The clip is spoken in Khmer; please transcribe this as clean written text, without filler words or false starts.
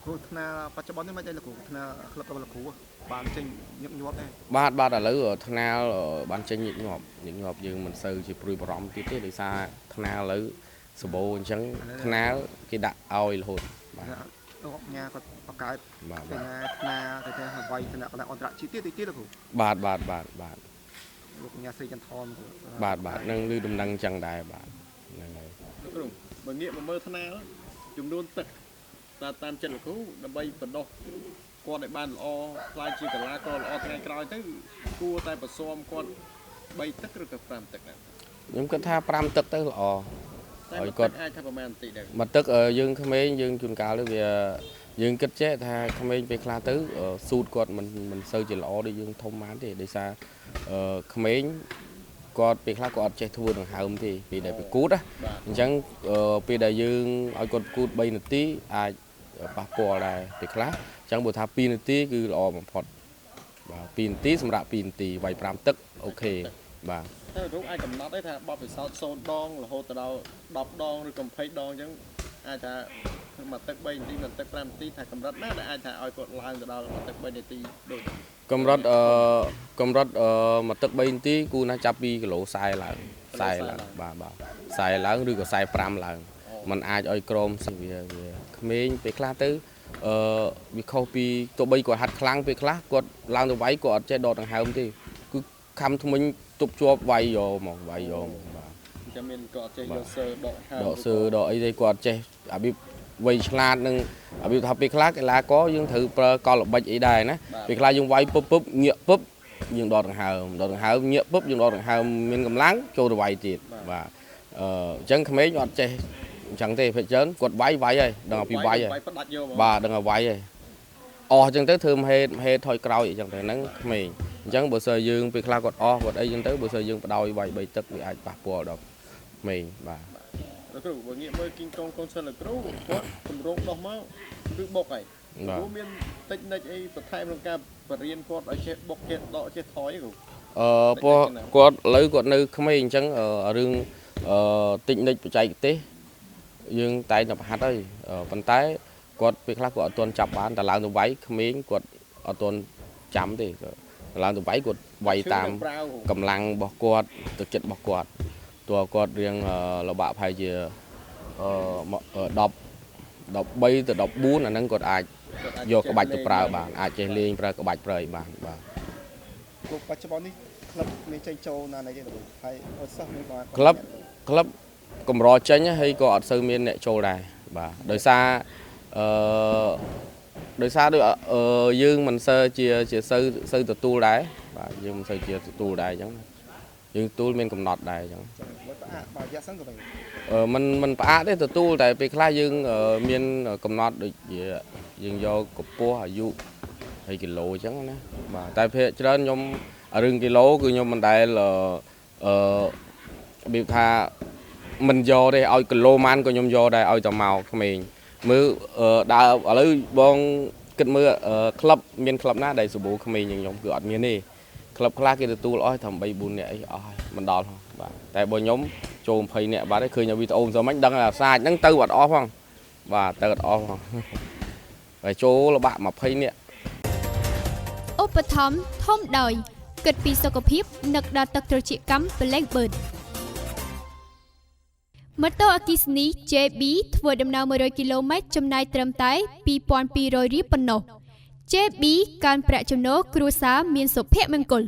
គ្រូថ្នាក់បច្ចុប្បន្ននេះមិនដែរលោកគ្រូថ្នាក់ក្លឹបរបស់លោកគ្រូបានចេញញឹកញាប់ដែរបាទឥឡូវថ្នាលបានចេញញឹកញាប់យើងមិនសូវជាព្រួយបារម្ភទៀតទេដោយសារថ្នាលឥឡូវសម្បូរអញ្ចឹងថ្នាលគេដាក់ឲ្យរហូតបាទលោកញ៉ាគាត់បង្កើតបាទថ្នាក់ទៅហៅវាយថ្នាក់អន្តរជាតិទៀតលោកគ្រូបាទលោកញ៉ាសេចក្ដីថនបាទនឹងឮដំណឹងអញ្ចឹងដែរបាទហ្នឹងហើយលោកគ្រូបើងាកមកមើលថ្នាលចំនួនទឹកតាមចិត្តលោកគ្រូដើម្បីបណ្ដុះគាត់ឲ្យបានល្អខ្លាយជាកីឡាករល្អថ្ងៃក្រោយទៅគួរតែបន្ស៊ាំគាត់3ទឹកឬក៏5ទឹកខ្ញុំគិតថា5ទឹកទៅល្អឲ្យគាត់អាចថាប្រហែលបន្តិចដែរមួយទឹកយើងក្មេងយើងជួនកាលទៅវាយើងគិតចេះថាក្មេងពេលខ្លះទៅស៊ូតគាត់មិនសូវជាល្អដូចយើងធំបានទេដោយសារក្មេងគាត់ពេលខ្លះគាត់អត់ចេះធ្វើដង្ហើមទេពេលដែលប្រកួតអញ្ចឹងពេលដែលយើងឲ្យគាត់ប្រកួត3នាទីអាចប៉ះពាល់ដែរពេលខ្លះអញ្ចឹងបើថា2នាទីគឺល្អបំផុតបាទ2នាទីសម្រាប់2នាទីវាយ5ទឹកអូខេបាទតែលោកអាចកំណត់ទេថាបបពិសោធន៍0ដងរហូតដល់10ដងឬ20ដងអញ្ចឹងអាចថាមួយទឹក3នាទីមួយទឹក5នាទីថាកម្រិតណាដែលអាចថាឲ្យគាត់ឡើងទៅដល់មួយទឹក3នាទីដូចកម្រិតមួយទឹក3នាទីគូណាចាប់2គីឡូ40ឡើងបាទ40ឡើងឬក៏45ឡើងมันអាចឲ្យក្រមវាក្មេងពេលខ្លះទៅវាខុសពីទោះបីគាត់ហាត់ខ្លាំងពេលខ្លះគាត់ឡើងទៅវាយគាត់អត់ចេះដកដង្ហើមទេគឺខំធ្មេញទប់ជាប់វាយយកមកបាទចាំមានគាត់ចេះយកសើដកហើមដកសើដកអីទេគាត់ចេះរបៀបវៃឆ្លាតនឹងរបៀបថាពេលខ្លះកីឡាករយើងត្រូវប្រើកលល្បិចអីដែរណាពេលខ្លះយើងវាយពុបងាកពុបយើងដកដង្ហើមងាកពុបយើងដកដង្ហើមមានកម្លាំងចូលទៅវាយទៀតបាទអញ្ចឹងក្មេងអត់ចេះអញ្ចឹងទេភាគច្រើនគាត់វាយហើយដឹងពីវាយហើយបាទដឹងឲ្យវាយហើយអស់អញ្ចឹងទៅធ្វើហេតុថយក្រោយអញ្ចឹងទៅហ្នឹងក្មេងអញ្ចឹងបើសិនយើងពេលខ្លះគាត់អស់គាត់អីអញ្ចឹងទៅបើសិនយើងបដោយវាយ3ទឹកវាអាចប៉ះពាល់ដល់ក្មេងបាទលោកគ្រូបើងាកមើលគីងកងកូនសិនលោកគ្រូគាត់កម្រងដោះមកគឺបុកហើយគ្រូមានតិចនិចអីបន្ថែមក្នុងការបរៀនគាត់ឲ្យចេះបុកចេះដកចេះថយគ្រូព្រោះគាត់ឥឡូវគាត់នៅក្មេងអញ្ចឹងរឿងតិចនិចបច្ចេកទេសយើងតែងតែប្រហាត់ហើយប៉ុន្តែគាត់ពេលខ្លះគាត់អត់ទាន់ចាប់បានតែឡើងទៅវាយក្មេងគាត់អត់ទាន់ចាំទេឡើងទៅវាយគាត់វាយតាមកម្លាំងរបស់គាត់ទឹកចិត្តរបស់គាត់តើគាត់រៀងលបាក់ប្រហែលជា10 13ទៅ14អាហ្នឹងគាត់អាចយកក្បាច់ទៅប្រើបានអាចចេះលេងប្រើក្បាច់ប្រើឲ្យបានបាទពួកបច្ចុប្បន្ននេះក្លឹបមានចេញចូលណានេះទេលោកហើយអត់សោះមានបានក្លឹបកម្រចេញហើយក៏អត់សូវមានអ្នកចូលដែរបាទដោយសារយើងមិនសូវជាសូវទទួលដែរបាទយើងមិនសូវជាទទួលដែរអញ្ចឹងយើងទទួលមានកំណត់ដែរអញ្ចឹងបើយ៉ាសិនក៏មិនមិនផ្អាកទេទទួលតែពេលខ្លះយើងមានកំណត់ដូចជាយើងយកកម្ពស់អាយុហើយគីឡូអញ្ចឹងណាបាទតែភាគច្រើនខ្ញុំរឿងគីឡូគឺខ្ញុំមិនដែលរបៀបថាមិនយកទេឲ្យគីឡូម៉ានក៏ខ្ញុំយកដែរឲ្យតែមកក្មេងមើលដើរឥឡូវបងគិតមើលក្លឹបមានក្លឹបណាដែលសម្បូរក្មេងយ៉ាងខ្ញុំគឺអត់មានទេក្លឹបខ្លះគេទទួលអស់តែ3 4នាក់អីអស់ហើយមិនដល់បាទតែបើខ្ញុំចូល20នាក់បាត់ហើយឃើញវីដេអូមិនដឹងថាសាច់ហ្នឹងទៅអត់អស់ផងបាទទៅអត់អស់ផងហើយចូលលបាក់20នាក់ឧបត្ថម្ភធំដោយគិតពីសុខភាពនឹកដល់ទឹកត្រចៀកកម្ម Black Bird ម៉ូតូអគ្គិសនី JB ធ្វើដំណើរ100គីឡូម៉ែត្រចំណាយត្រឹមតែ 2200 រៀលប៉ុណ្ណោះ JB កើនប្រាក់ចំណូលគ្រួសារមានសុភមង្គល